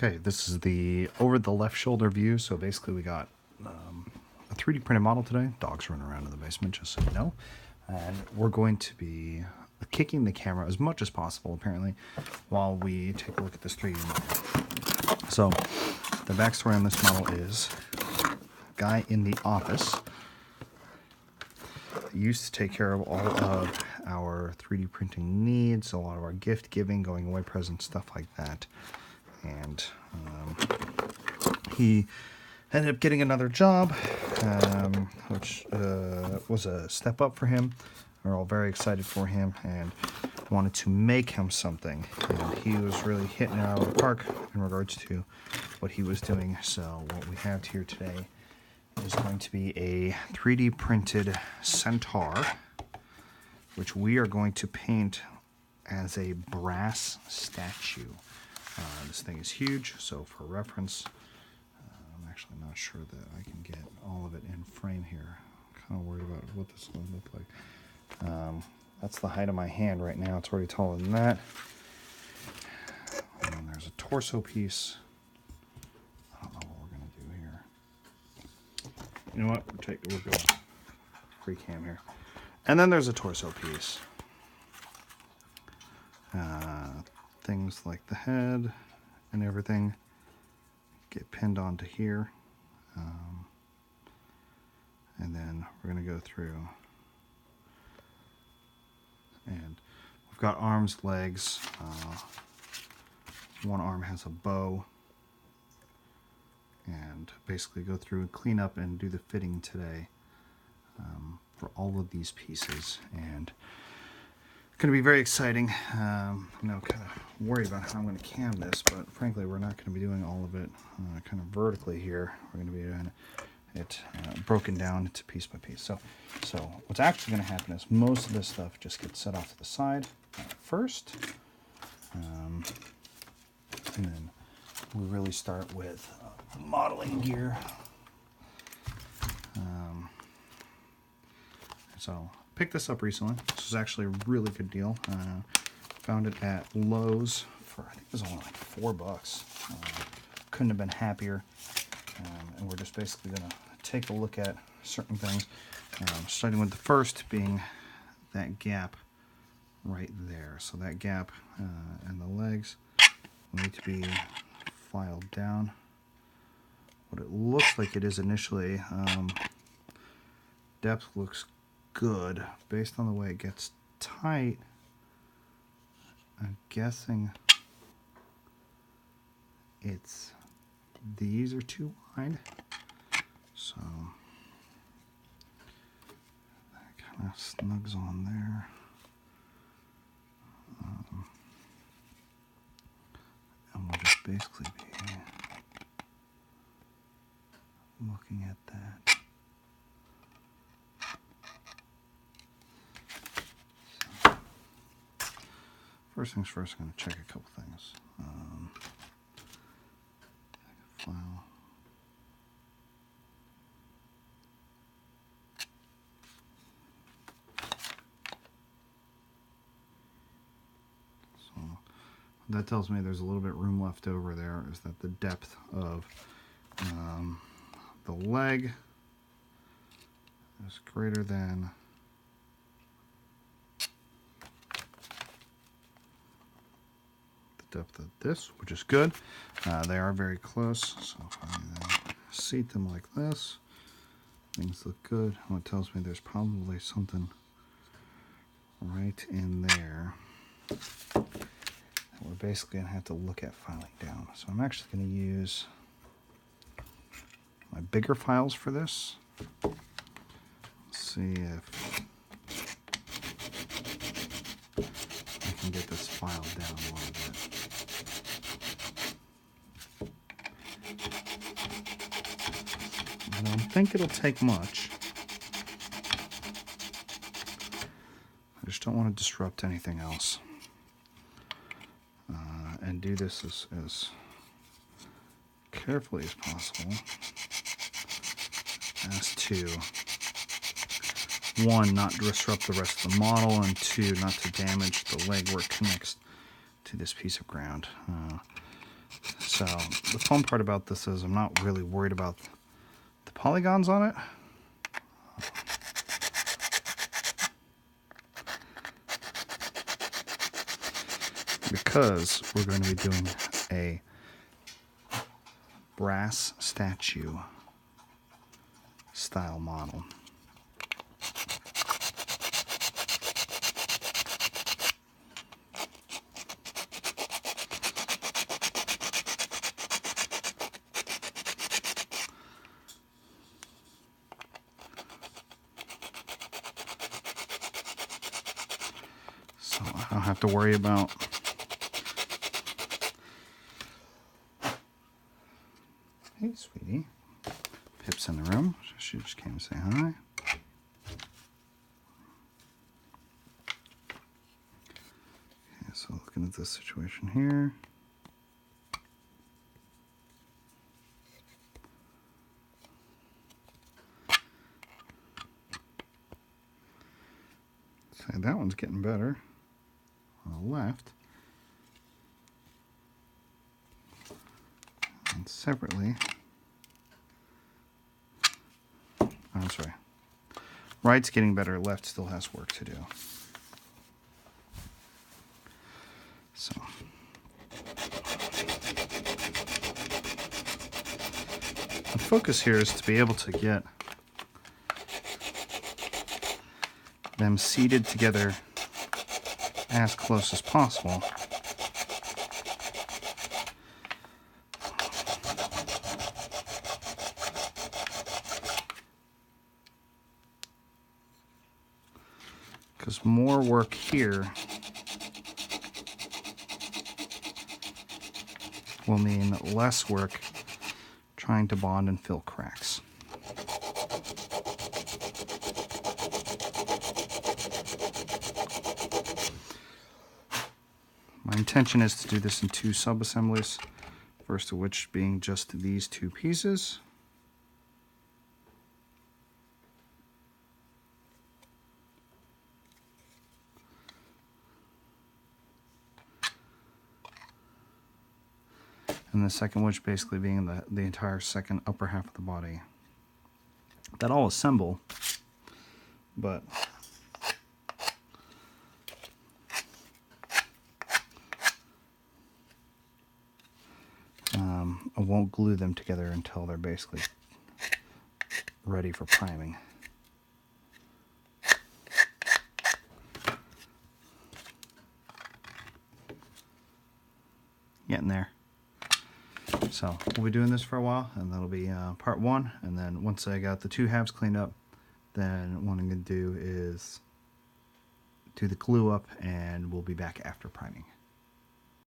Okay, this is the over the left shoulder view. So basically we got a 3D printed model today. Dogs running around in the basement, just so you know. And we're going to be kicking the camera as much as possible, apparently, while we take a look at this 3D model. So the backstory on this model is a guy in the office used to take care of all of our 3D printing needs, a lot of our gift giving, going away presents, stuff like that. And he ended up getting another job, which was a step up for him. We're all very excited for him and wanted to make him something. And he was really hitting it out of the park in regards to what he was doing. So what we have here today is going to be a 3D printed Centaur, which we are going to paint as a brass statue. This thing is huge, so for reference, I'm actually not sure that I can get all of it in frame here. I'm kind of worried about what this will look like. That's the height of my hand right now. It's already taller than that. And then there's a torso piece. I don't know what we're going to do here. You know what? We're going free cam here. And then there's a torso piece. Things like the head and everything get pinned onto here. And then we're going to go through. And we've got arms, legs. One arm has a bow. And basically go through and clean up and do the fitting today for all of these pieces. And it's going to be very exciting. I'm now kind of worried about how I'm going to cam this, but frankly, we're not going to be doing all of it kind of vertically here. We're going to be doing it broken down into piece by piece. So what's actually going to happen is most of this stuff just gets set off to the side first, and then we really start with modeling gear. So picked this up recently. This was actually a really good deal. Found it at Lowe's for, I think it was only like $4. Couldn't have been happier. And we're just basically going to take a look at certain things. Starting with the first being that gap right there. So that gap and the legs need to be filed down. What it looks like it is initially, depth looks good. Based on the way it gets tight, I'm guessing these are too wide. So that kind of snugs on there. And we'll just basically be looking at that. So, first things first, I'm going to check a couple things. File. So that tells me there's a little bit room left over there, is that the depth of the leg is greater than the depth of this, which is good. They are very close, so if I then seat them like this, things look good. Well, it tells me there's probably something right in there. We're basically going to have to look at filing down. So I'm actually going to use my bigger files for this. Let's see if I can get this filed down a little bit. I don't think it'll take much. I just don't want to disrupt anything else. And do this as carefully as possible as to, one, not disrupt the rest of the model, and two, not to damage the leg where it connects to this piece of ground. So the fun part about this is I'm not really worried about the polygons on it. Because we're going to be doing a brass statue style model. So I don't have to worry about hey, sweetie. Pip's in the room. She just came to say hi. Okay, so looking at this situation here. So that one's getting better. On the left. And separately. I'm sorry. Right's getting better, left still has work to do. So the focus here is to be able to get them seated together as close as possible. Because more work here will mean less work trying to bond and fill cracks. My intention is to do this in 2 sub-assemblies, first of which being just these 2 pieces. And the second which basically being the entire second upper half of the body. That all assemble, but I won't glue them together until they're basically ready for priming. Getting there. So we'll be doing this for a while, and that'll be part 1. And then once I got the 2 halves cleaned up, then what I'm going to do is do the glue up, and we'll be back after priming.